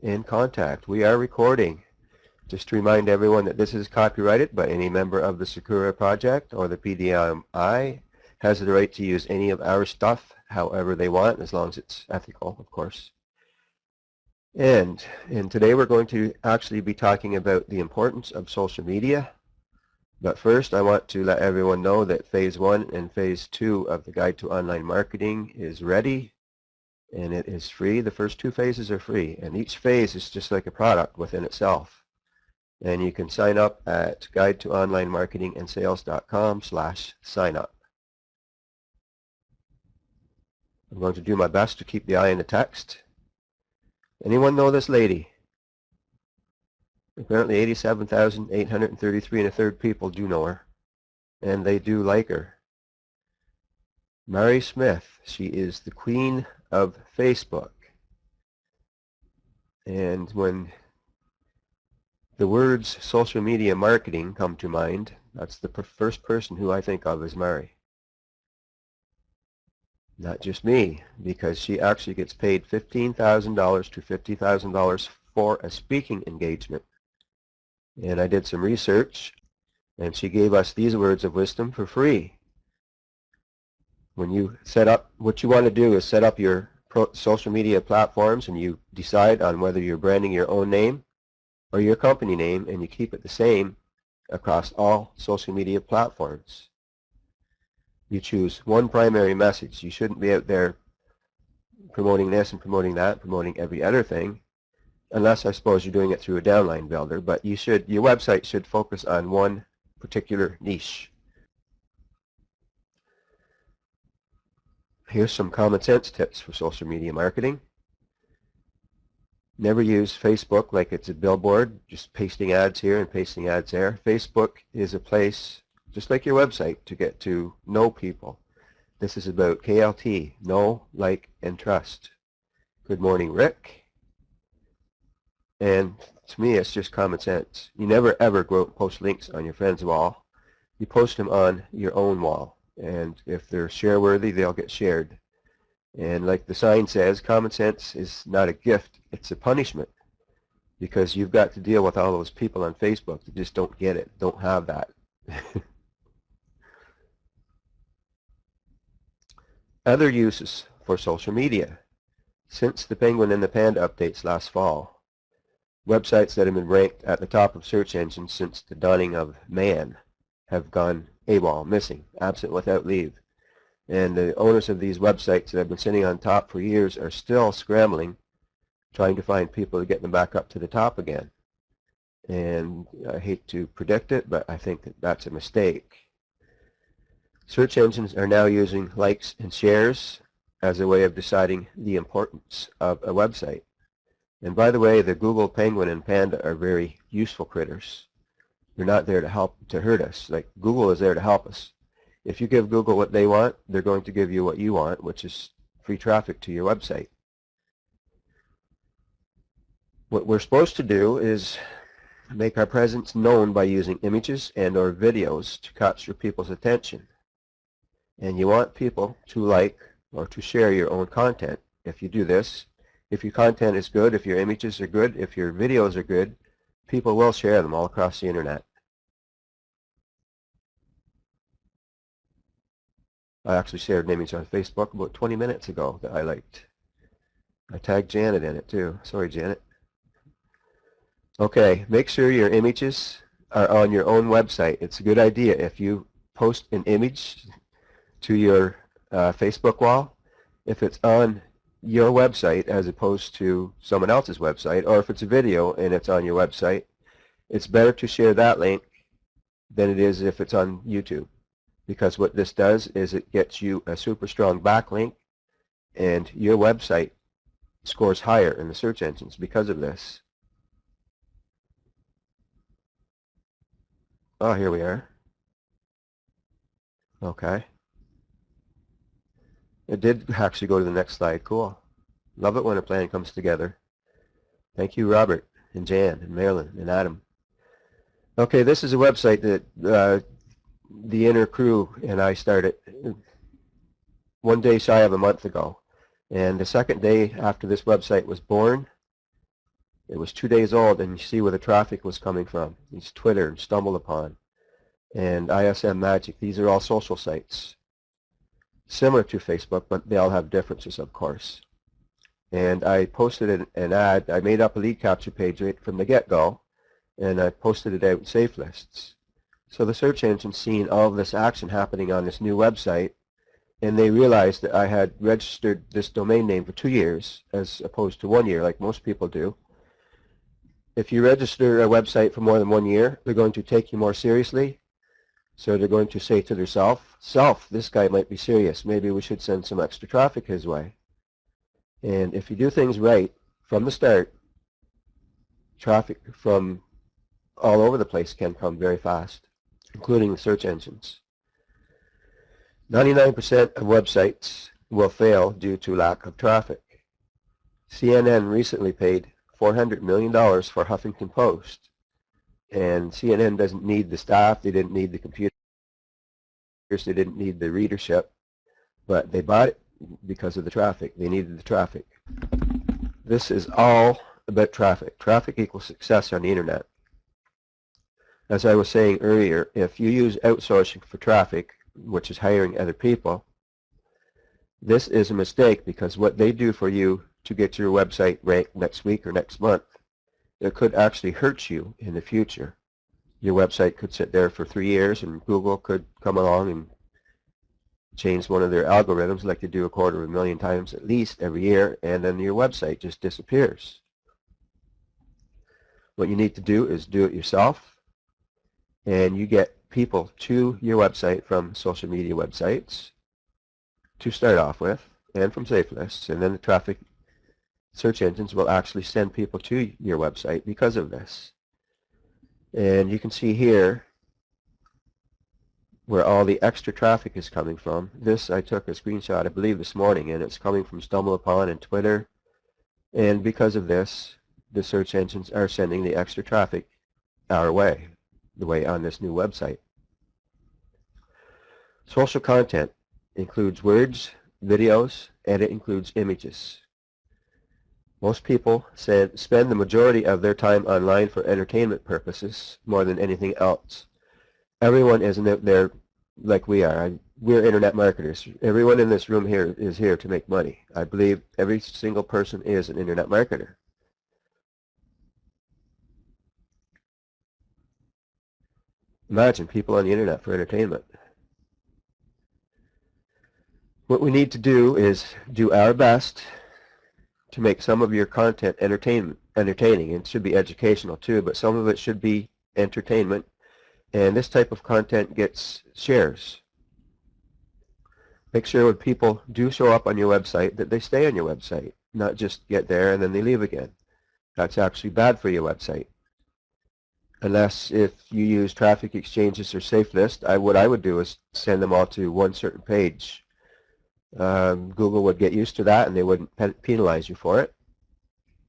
in contact. We are recording. Just to remind everyone that this is copyrighted by any member of the Sakura Project or the PDIMI has the right to use any of our stuff however they want, as long as it's ethical, of course. And today we're going to actually be talking about the importance of social media. But first, I want to let everyone know that Phase 1 and Phase 2 of the Guide to Online Marketing is ready, and it is free. The first 2 phases are free, and each phase is just like a product within itself. And you can sign up at guidetoonlinemarketingandsales.com/signup. I'm going to do my best to keep the eye on the text. Anyone know this lady? Apparently 87,833 and a third people do know her, and they do like her. Mary Smith, she is the queen of Facebook. And when the words social media marketing come to mind, that's the first person who I think of as Mary. Not just me, because she actually gets paid $15,000 to $50,000 for a speaking engagement. And I did some research, and she gave us these words of wisdom for free. When you set up, what you want to do is set up your social media platforms, and you decide on whether you're branding your own name or your company name, and you keep it the same across all social media platforms. You choose one primary message. You shouldn't be out there promoting this and promoting that, promoting every other thing, unless I suppose you're doing it through a downline builder, but your website should focus on one particular niche. Here's some common sense tips for social media marketing. Never use Facebook like it's a billboard, just pasting ads here and pasting ads there. Facebook is a place, just like your website, to get to know people. This is about KLT, know, like, and trust. Good morning, Rick. And to me, it's just common sense. You never ever go out and post links on your friend's wall. You post them on your own wall. And if they're share-worthy, they'll get shared. And like the sign says, common sense is not a gift, it's a punishment. Because you've got to deal with all those people on Facebook that just don't get it, don't have that. Other uses for social media. Since the Penguin and the Panda updates last fall, websites that have been ranked at the top of search engines since the dawning of man have gone AWOL, missing, absent without leave. And the owners of these websites that have been sitting on top for years are still scrambling, trying to find people to get them back up to the top again. And I hate to predict it, but I think that that's a mistake. Search engines are now using likes and shares as a way of deciding the importance of a website. And by the way, the Google Penguin and Panda are very useful critters. They're not there to hurt us. Like, Google is there to help us. If you give Google what they want, they're going to give you what you want, which is free traffic to your website. What we're supposed to do is make our presence known by using images and or videos to capture people's attention. And you want people to like or to share your own content. If you do this, if your content is good, if your images are good, if your videos are good, people will share them all across the internet. I actually shared an image on Facebook about 20 minutes ago that I liked. I tagged Janet in it too. Sorry, Janet. Okay, make sure your images are on your own website. It's a good idea if you post an image to your Facebook wall, if it's on your website as opposed to someone else's website, or if it's a video and it's on your website, it's better to share that link than it is if it's on YouTube. Because what this does is it gets you a super strong backlink, and your website scores higher in the search engines because of this. Oh, here we are. Okay. It did actually go to the next slide. Cool. Love it when a plan comes together. Thank you, Robert and Jan and Marilyn and Adam. Okay, this is a website that the inner crew and I started one day shy of a month ago. And the second day after this website was born, It was 2 days old, and you see where the traffic was coming from. It's Twitter and Stumble Upon and ISM Magic. These are all social sites, similar to Facebook, but they all have differences, of course. And I posted an ad. I made up a lead capture page right from the get-go, and I posted it out in safe lists. So the search engine's seen all of this action happening on this new website, and they realized that I had registered this domain name for 2 years as opposed to 1 year like most people do. If you register a website for more than 1 year, they're going to take you more seriously. So they're going to say to themselves, this guy might be serious. Maybe we should send some extra traffic his way. And if you do things right from the start, traffic from all over the place can come very fast, including the search engines. 99% of websites will fail due to lack of traffic. CNN recently paid $400 million for Huffington Post. And CNN doesn't need the staff, they didn't need the computers, they didn't need the readership, but they bought it because of the traffic. They needed the traffic. This is all about traffic. Traffic equals success on the internet. As I was saying earlier, if you use outsourcing for traffic, which is hiring other people, this is a mistake, because what they do for you to get your website ranked next week or next month, it could actually hurt you in the future. Your website could sit there for 3 years, and Google could come along and change one of their algorithms, like they do 250,000 times at least every year, and then your website just disappears. What you need to do is do it yourself, and you get people to your website from social media websites to start off with, and from safe lists, and then the traffic search engines will actually send people to your website because of this. And you can see here where all the extra traffic is coming from. This I took a screenshot, I believe, this morning, and it's coming from Stumble Upon and Twitter. And because of this, the search engines are sending the extra traffic our way, the way on this new website. Social content includes words, videos, and it includes images. Most people spend the majority of their time online for entertainment purposes more than anything else. Everyone isn't out there like we are. We're internet marketers. Everyone in this room here is here to make money. I believe every single person is an internet marketer. Imagine people on the internet for entertainment. What we need to do is do our best to make some of your content entertaining. It should be educational too, but some of it should be entertainment. And this type of content gets shares. Make sure when people do show up on your website that they stay on your website, not just get there and then they leave again. That's actually bad for your website. Unless if you use traffic exchanges or safe list, what I would do is send them all to one certain page. Google would get used to that, and they wouldn't penalize you for it.